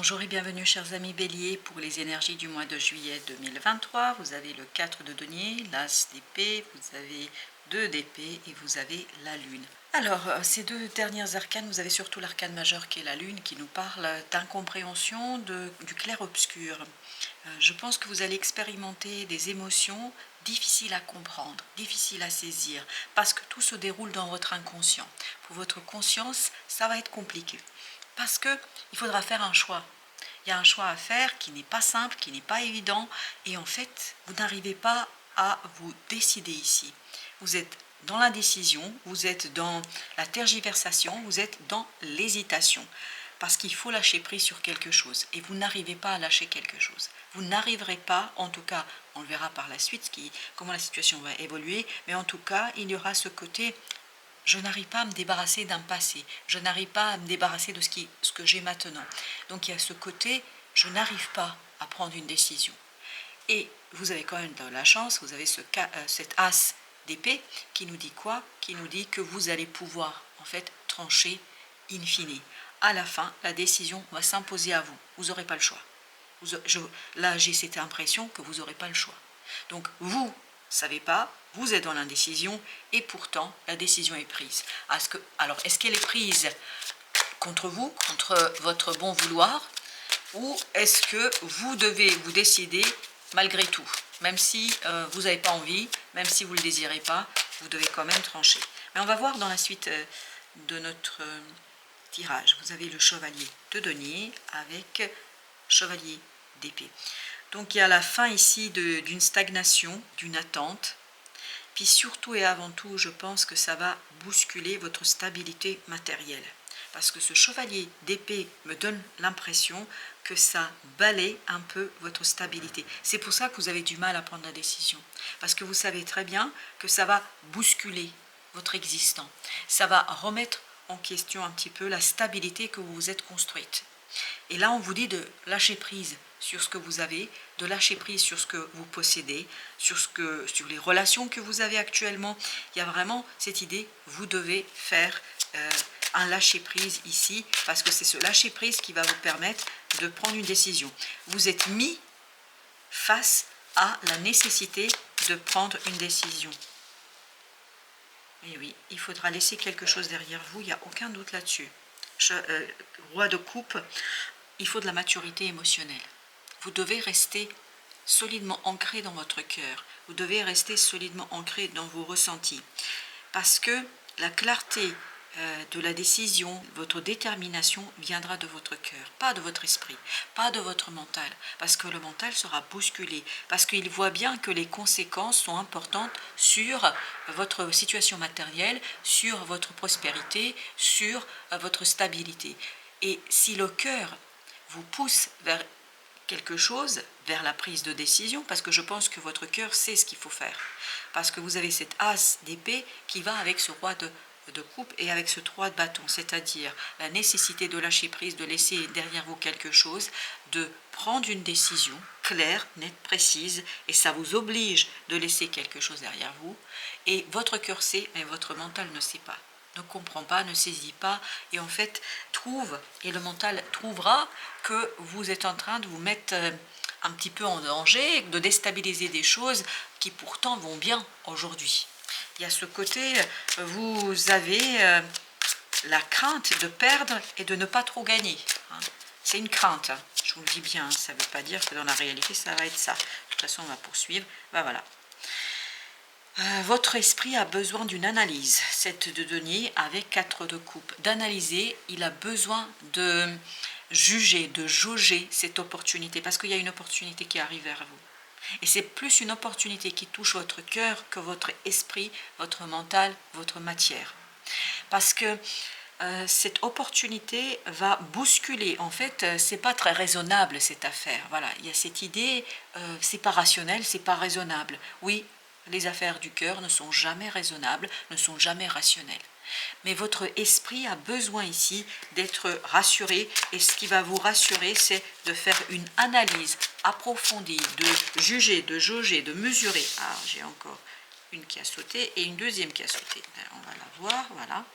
Bonjour et bienvenue chers amis Bélier pour les énergies du mois de juillet 2023. Vous avez le 4 de denier, l'As d'épée, vous avez 2 d'épée et vous avez la lune. Alors, ces deux dernières arcanes, vous avez surtout l'arcane majeur qui est la lune qui nous parle d'incompréhension, du clair-obscur. Je pense que vous allez expérimenter des émotions difficiles à comprendre, difficiles à saisir, parce que tout se déroule dans votre inconscient. Pour votre conscience, ça va être compliqué. Parce qu'il faudra faire un choix. Il y a un choix à faire qui n'est pas simple, qui n'est pas évident, et en fait, vous n'arrivez pas à vous décider ici. Vous êtes dans l'indécision, vous êtes dans la tergiversation, vous êtes dans l'hésitation, parce qu'il faut lâcher prise sur quelque chose, et vous n'arrivez pas à lâcher quelque chose. Vous n'arriverez pas, en tout cas, on le verra par la suite, comment la situation va évoluer, mais en tout cas, il y aura ce côté... Je n'arrive pas à me débarrasser d'un passé. Je n'arrive pas à me débarrasser de ce que j'ai maintenant. Donc il y a ce côté, je n'arrive pas à prendre une décision. Et vous avez quand même de la chance, vous avez cet as d'épée qui nous dit quoi? Qui nous dit que vous allez pouvoir en fait trancher in fine. À la fin, la décision va s'imposer à vous. Vous n'aurez pas le choix. Là, j'ai cette impression que vous n'aurez pas le choix. Donc vous savez pas, vous êtes dans l'indécision et pourtant la décision est prise. Alors, est-ce qu'elle est prise contre vous, contre votre bon vouloir, ou est-ce que vous devez vous décider malgré tout, même si vous n'avez pas envie, même si vous ne le désirez pas, vous devez quand même trancher. Mais on va voir dans la suite de notre tirage. Vous avez le chevalier de denier avec chevalier d'épée. Donc il y a la fin ici d'une stagnation, d'une attente. Puis surtout et avant tout, je pense que ça va bousculer votre stabilité matérielle. Parce que ce chevalier d'épée me donne l'impression que ça balaie un peu votre stabilité. C'est pour ça que vous avez du mal à prendre la décision. Parce que vous savez très bien que ça va bousculer votre existant. Ça va remettre en question un petit peu la stabilité que vous vous êtes construite. Et là, on vous dit de lâcher prise sur ce que vous avez, de lâcher prise sur ce que vous possédez, sur les relations que vous avez actuellement. Il y a vraiment cette idée, vous devez faire un lâcher prise ici, parce que c'est ce lâcher prise qui va vous permettre de prendre une décision. Vous êtes mis face à la nécessité de prendre une décision. Et oui, il faudra laisser quelque chose derrière vous, il n'y a aucun doute là-dessus. Roi de coupe, il faut de la maturité émotionnelle. Vous devez rester solidement ancré dans votre cœur. Vous devez rester solidement ancré dans vos ressentis. Parce que la clarté de la décision, votre détermination viendra de votre cœur, pas de votre esprit, pas de votre mental. Parce que le mental sera bousculé. Parce qu'il voit bien que les conséquences sont importantes sur votre situation matérielle, sur votre prospérité, sur votre stabilité. Et si le cœur vous pousse vers quelque chose, vers la prise de décision, parce que je pense que votre cœur sait ce qu'il faut faire. Parce que vous avez cet as d'épée qui va avec ce roi de coupe et avec ce 3 de bâton, c'est-à-dire la nécessité de lâcher prise, de laisser derrière vous quelque chose, de prendre une décision claire, nette, précise, et ça vous oblige de laisser quelque chose derrière vous. Et votre cœur sait, mais votre mental ne sait pas. Ne comprend pas, ne saisit pas, et en fait trouve, et le mental trouvera que vous êtes en train de vous mettre un petit peu en danger, de déstabiliser des choses qui pourtant vont bien aujourd'hui. Il y a ce côté, vous avez la crainte de perdre et de ne pas trop gagner. C'est une crainte, je vous le dis bien, ça ne veut pas dire que dans la réalité ça va être ça. De toute façon on va poursuivre, voilà. Votre esprit a besoin d'une analyse, 7 de denier avec 4 de coupe. D'analyser, il a besoin de juger, de jauger cette opportunité, parce qu'il y a une opportunité qui arrive vers vous. Et c'est plus une opportunité qui touche votre cœur que votre esprit, votre mental, votre matière. Parce que cette opportunité va bousculer. En fait, c'est pas très raisonnable cette affaire. Voilà, il y a cette idée, c'est pas rationnel, c'est pas raisonnable. Oui, les affaires du cœur ne sont jamais raisonnables, ne sont jamais rationnelles. Mais votre esprit a besoin ici d'être rassuré, et ce qui va vous rassurer, c'est de faire une analyse approfondie, de juger, de jauger, de mesurer. Ah, j'ai encore une qui a sauté et une deuxième qui a sauté. On va la voir, voilà.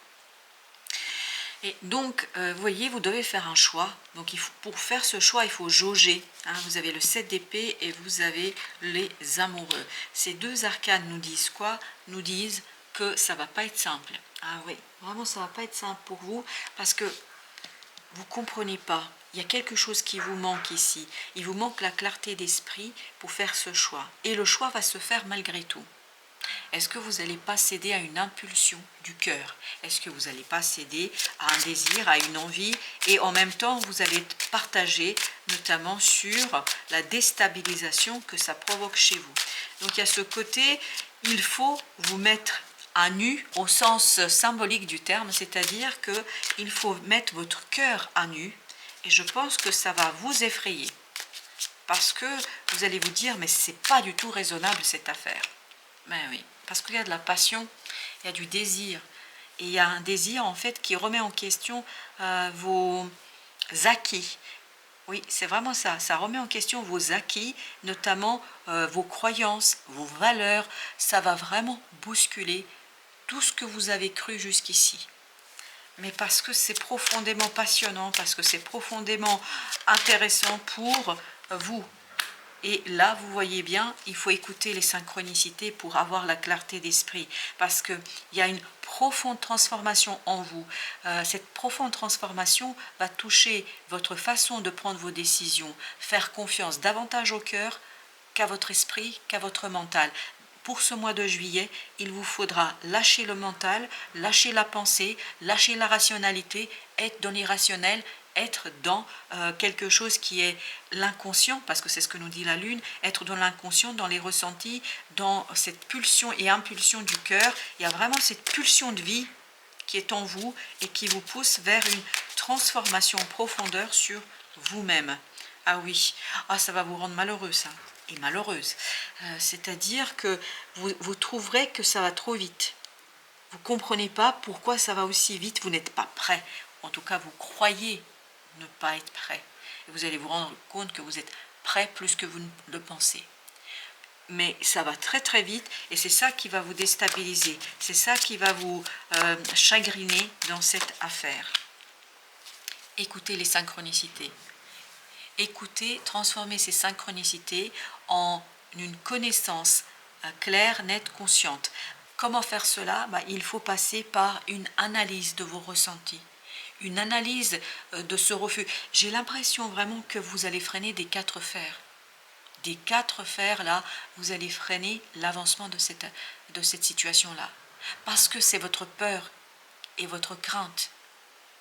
Et donc, vous voyez, vous devez faire un choix. Donc, pour faire ce choix, il faut jauger. Hein. Vous avez le 7 d'épée et vous avez les amoureux. Ces deux arcanes nous disent quoi? Nous disent que ça va pas être simple. Ah oui, vraiment, ça va pas être simple pour vous parce que vous comprenez pas. Il y a quelque chose qui vous manque ici. Il vous manque la clarté d'esprit pour faire ce choix. Et le choix va se faire malgré tout. Est-ce que vous n'allez pas céder à une impulsion du cœur? Est-ce que vous n'allez pas céder à un désir, à une envie? Et en même temps, vous allez partager notamment sur la déstabilisation que ça provoque chez vous. Donc il y a ce côté, il faut vous mettre à nu au sens symbolique du terme, c'est-à-dire qu'il faut mettre votre cœur à nu. Et je pense que ça va vous effrayer. Parce que vous allez vous dire, mais c'est pas du tout raisonnable cette affaire. Ben oui, parce qu'il y a de la passion, il y a du désir. Et il y a un désir en fait qui remet en question vos acquis. Oui, c'est vraiment ça. Ça remet en question vos acquis, notamment vos croyances, vos valeurs. Ça va vraiment bousculer tout ce que vous avez cru jusqu'ici. Mais parce que c'est profondément passionnant, parce que c'est profondément intéressant pour vous. Et là, vous voyez bien, il faut écouter les synchronicités pour avoir la clarté d'esprit, parce qu'il y a une profonde transformation en vous. Cette profonde transformation va toucher votre façon de prendre vos décisions, faire confiance davantage au cœur qu'à votre esprit, qu'à votre mental. Pour ce mois de juillet, il vous faudra lâcher le mental, lâcher la pensée, lâcher la rationalité, être dans l'irrationnel, être dans quelque chose qui est l'inconscient, parce que c'est ce que nous dit la Lune, être dans l'inconscient, dans les ressentis, dans cette pulsion et impulsion du cœur. Il y a vraiment cette pulsion de vie qui est en vous et qui vous pousse vers une transformation en profondeur sur vous-même. Ah oui, ça va vous rendre malheureux ça, et malheureuse. C'est-à-dire que vous trouverez que ça va trop vite. Vous ne comprenez pas pourquoi ça va aussi vite, vous n'êtes pas prêt. En tout cas, vous croyez ne pas être prêt. Et vous allez vous rendre compte que vous êtes prêt plus que vous ne le pensez. Mais ça va très très vite et c'est ça qui va vous déstabiliser. C'est ça qui va vous chagriner dans cette affaire. Écoutez les synchronicités. Écoutez, transformez ces synchronicités en une connaissance claire, nette, consciente. Comment faire cela? Il faut passer par une analyse de vos ressentis, une analyse de ce refus. J'ai l'impression vraiment que vous allez freiner des 4 fers. Des 4 fers, là, vous allez freiner l'avancement de cette situation-là. Parce que c'est votre peur et votre crainte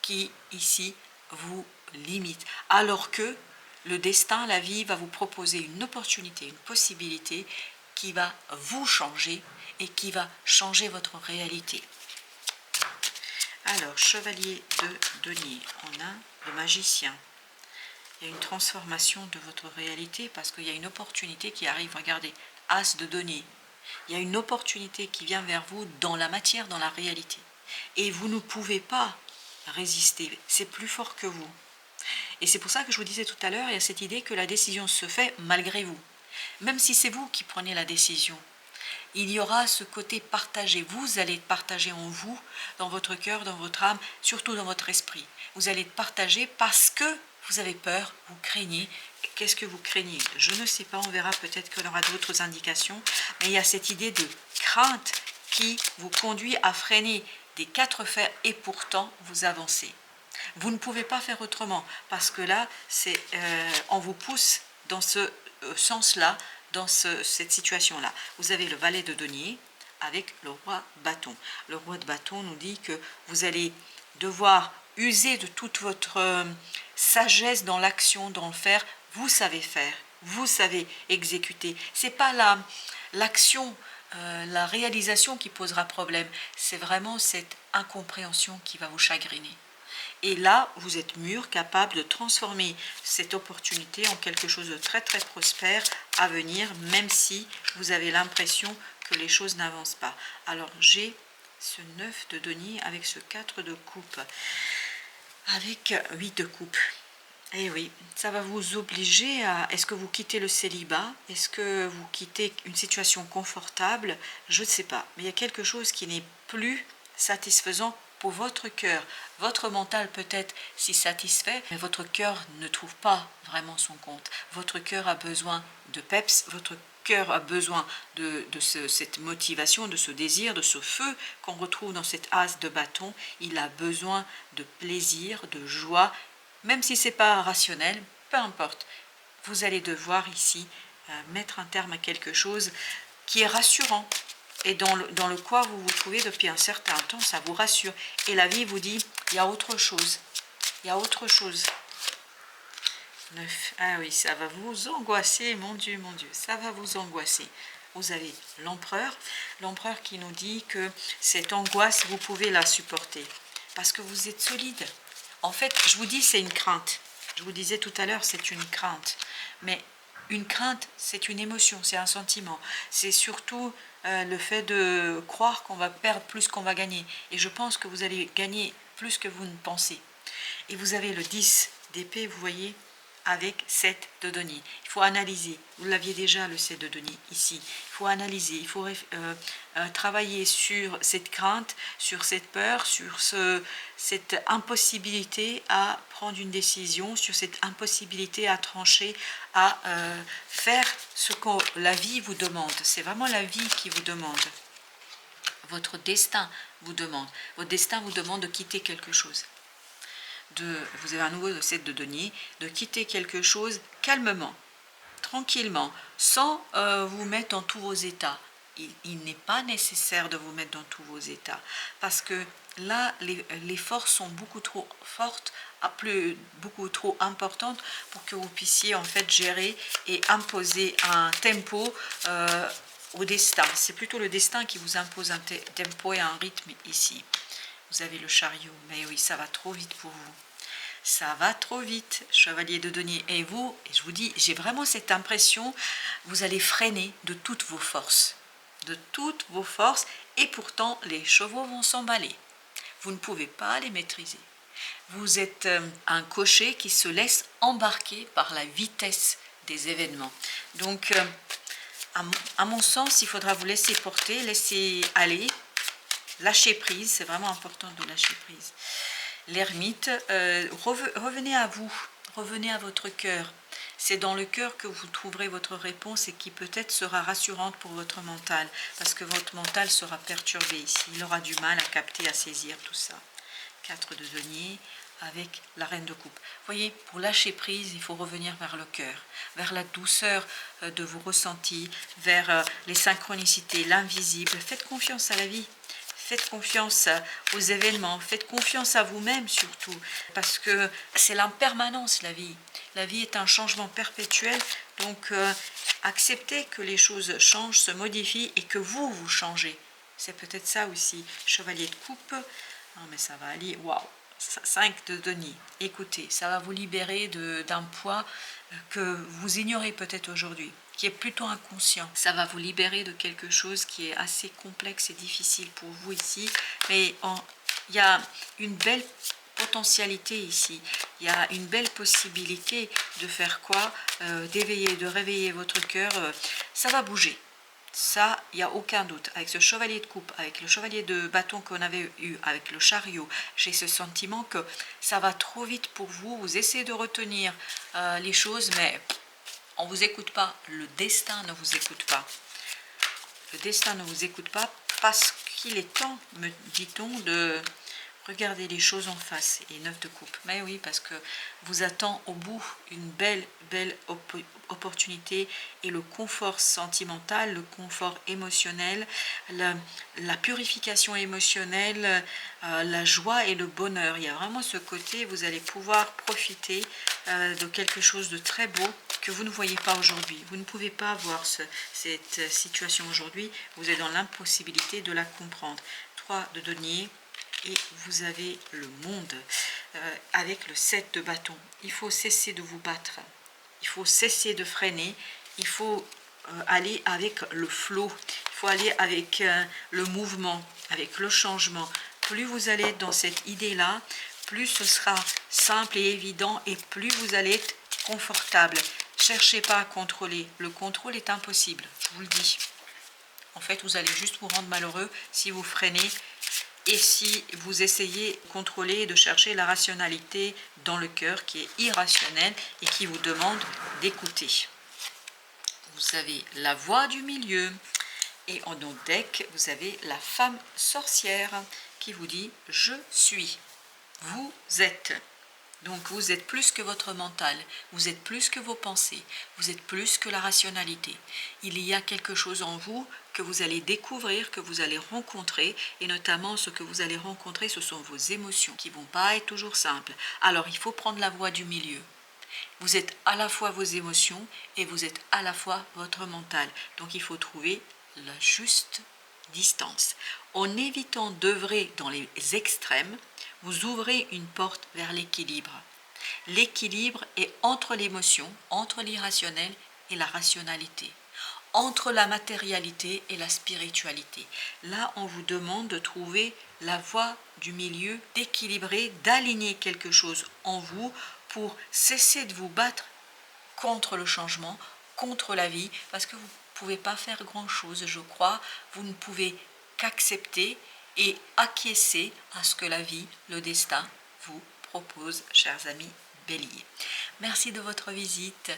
qui, ici, vous limite. Alors que le destin, la vie, va vous proposer une opportunité, une possibilité qui va vous changer et qui va changer votre réalité. Alors, chevalier de denier, on a le magicien. Il y a une transformation de votre réalité parce qu'il y a une opportunité qui arrive. Regardez, as de denier. Il y a une opportunité qui vient vers vous dans la matière, dans la réalité. Et vous ne pouvez pas résister. C'est plus fort que vous. Et c'est pour ça que je vous disais tout à l'heure, il y a cette idée que la décision se fait malgré vous. Même si c'est vous qui prenez la décision, il y aura ce côté partagé. Vous allez être partagé en vous, dans votre cœur, dans votre âme, surtout dans votre esprit. Vous allez être partagé parce que vous avez peur, vous craignez. Qu'est-ce que vous craignez? Je ne sais pas, on verra, peut-être qu'il y aura d'autres indications. Mais il y a cette idée de crainte qui vous conduit à freiner des 4 fers et pourtant vous avancez. Vous ne pouvez pas faire autrement parce que là, on vous pousse dans ce sens-là, dans cette situation-là. Vous avez le valet de denier avec le roi bâton. Le roi de bâton nous dit que vous allez devoir user de toute votre sagesse dans l'action, dans le faire. Vous savez faire, vous savez exécuter. C'est pas l'action, la réalisation qui posera problème. C'est vraiment cette incompréhension qui va vous chagriner. Et là, vous êtes mûr, capable de transformer cette opportunité en quelque chose de très très prospère à venir, même si vous avez l'impression que les choses n'avancent pas. Alors j'ai ce 9 de denier avec ce 4 de coupe, avec 8 de coupe. Et oui, ça va vous obliger à... Est-ce que vous quittez le célibat? Est-ce que vous quittez une situation confortable? Je ne sais pas. Mais il y a quelque chose qui n'est plus satisfaisant pour votre cœur. Votre mental peut-être s'y satisfait, mais votre cœur ne trouve pas vraiment son compte. Votre cœur a besoin de peps, votre cœur a besoin cette motivation, de ce désir, de ce feu qu'on retrouve dans cette as de bâton. Il a besoin de plaisir, de joie, même si ce n'est pas rationnel, peu importe. Vous allez devoir ici mettre un terme à quelque chose qui est rassurant et dans le quoi vous vous trouvez depuis un certain temps, ça vous rassure. Et la vie vous dit, il y a autre chose, il y a autre chose. 9. Ah oui, ça va vous angoisser, mon Dieu, ça va vous angoisser. Vous avez l'empereur qui nous dit que cette angoisse, vous pouvez la supporter parce que vous êtes solide. En fait, je vous dis, c'est une crainte. Je vous disais tout à l'heure, c'est une crainte. Mais une crainte, c'est une émotion, c'est un sentiment. C'est surtout le fait de croire qu'on va perdre plus qu'on va gagner. Et je pense que vous allez gagner plus que vous ne pensez. Et vous avez le 10 d'épée, vous voyez, avec 7 de denier. Il faut analyser. Vous l'aviez déjà, le 7 de denier, ici. Il faut analyser, il faut travailler sur cette crainte, sur cette peur, sur cette impossibilité à prendre une décision, sur cette impossibilité à trancher, à faire ce que la vie vous demande. C'est vraiment la vie qui vous demande. Votre destin vous demande. Votre destin vous demande de quitter quelque chose. Vous avez un nouveau 7 de denier, de quitter quelque chose calmement, tranquillement, sans vous mettre dans tous vos états. Il n'est pas nécessaire de vous mettre dans tous vos états, parce que là, les forces sont beaucoup trop fortes, beaucoup trop importantes pour que vous puissiez en fait gérer et imposer un tempo au destin. C'est plutôt le destin qui vous impose un tempo et un rythme ici. Vous avez le chariot, mais oui, ça va trop vite pour vous. Ça va trop vite, chevalier de denier. Et vous, et je vous dis, j'ai vraiment cette impression, vous allez freiner de toutes vos forces. De toutes vos forces, et pourtant, les chevaux vont s'emballer. Vous ne pouvez pas les maîtriser. Vous êtes un cocher qui se laisse embarquer par la vitesse des événements. Donc, à mon sens, il faudra vous laisser porter, laisser aller, lâcher prise, c'est vraiment important de lâcher prise. L'ermite, revenez à vous, revenez à votre cœur. C'est dans le cœur que vous trouverez votre réponse et qui peut-être sera rassurante pour votre mental, parce que votre mental sera perturbé ici. Il aura du mal à capter, à saisir tout ça. 4 de denier avec la reine de coupe. Vous voyez, pour lâcher prise, il faut revenir vers le cœur, vers la douceur de vos ressentis, vers les synchronicités, l'invisible. Faites confiance à la vie. Faites confiance aux événements, faites confiance à vous-même surtout, parce que c'est l'impermanence la vie. La vie est un changement perpétuel, donc acceptez que les choses changent, se modifient et que vous changez. C'est peut-être ça aussi, chevalier de coupe. Non mais ça va aller, waouh, 5 de denier. Écoutez, ça va vous libérer d'un poids que vous ignorez peut-être aujourd'hui, qui est plutôt inconscient. Ça va vous libérer de quelque chose qui est assez complexe et difficile pour vous ici. Mais il y a une belle potentialité ici. Il y a une belle possibilité de faire quoi? D'éveiller, de réveiller votre cœur. Ça va bouger. Ça, il n'y a aucun doute. Avec ce chevalier de coupe, avec le chevalier de bâton qu'on avait eu, avec le chariot, j'ai ce sentiment que ça va trop vite pour vous. Vous essayez de retenir les choses, mais on ne vous écoute pas, le destin ne vous écoute pas. Le destin ne vous écoute pas parce qu'il est temps, me dit-on, de regarder les choses en face. Et 9 de coupe. Mais oui, parce que vous attend au bout une belle opportunité et le confort sentimental, le confort émotionnel, la purification émotionnelle, la joie et le bonheur. Il y a vraiment ce côté, vous allez pouvoir profiter de quelque chose de très beau que vous ne voyez pas aujourd'hui. Vous ne pouvez pas voir cette situation aujourd'hui. Vous êtes dans l'impossibilité de la comprendre. 3 de denier. Et vous avez le monde avec le 7 de bâton. Il faut cesser de vous battre. Il faut cesser de freiner. Il faut aller avec le flot. Il faut aller avec le mouvement, avec le changement. Plus vous allez être dans cette idée-là, plus ce sera simple et évident et plus vous allez être confortable. Cherchez pas à contrôler. Le contrôle est impossible, je vous le dis. En fait, vous allez juste vous rendre malheureux si vous freinez et si vous essayez de contrôler, de chercher la rationalité dans le cœur qui est irrationnel et qui vous demande d'écouter. Vous avez la voix du milieu et en autre deck, vous avez la femme sorcière qui vous dit « Je suis ». Vous êtes. Donc vous êtes plus que votre mental, vous êtes plus que vos pensées, vous êtes plus que la rationalité. Il y a quelque chose en vous que vous allez découvrir, que vous allez rencontrer, et notamment ce que vous allez rencontrer, ce sont vos émotions qui ne vont pas être toujours simples. Alors il faut prendre la voie du milieu. Vous êtes à la fois vos émotions et vous êtes à la fois votre mental. Donc il faut trouver la juste distance. En évitant d'œuvrer dans les extrêmes, vous ouvrez une porte vers l'équilibre. L'équilibre est entre l'émotion, entre l'irrationnel et la rationalité, entre la matérialité et la spiritualité. Là, on vous demande de trouver la voie du milieu, d'équilibrer, d'aligner quelque chose en vous pour cesser de vous battre contre le changement, contre la vie, parce que vous ne pouvez pas faire grand-chose, je crois. Vous ne pouvez qu'accepter et acquiescer à ce que la vie, le destin, vous propose, chers amis Bélier. Merci de votre visite.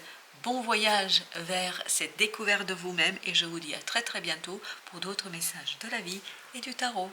Bon voyage vers cette découverte de vous-même et je vous dis à très bientôt pour d'autres messages de la vie et du tarot.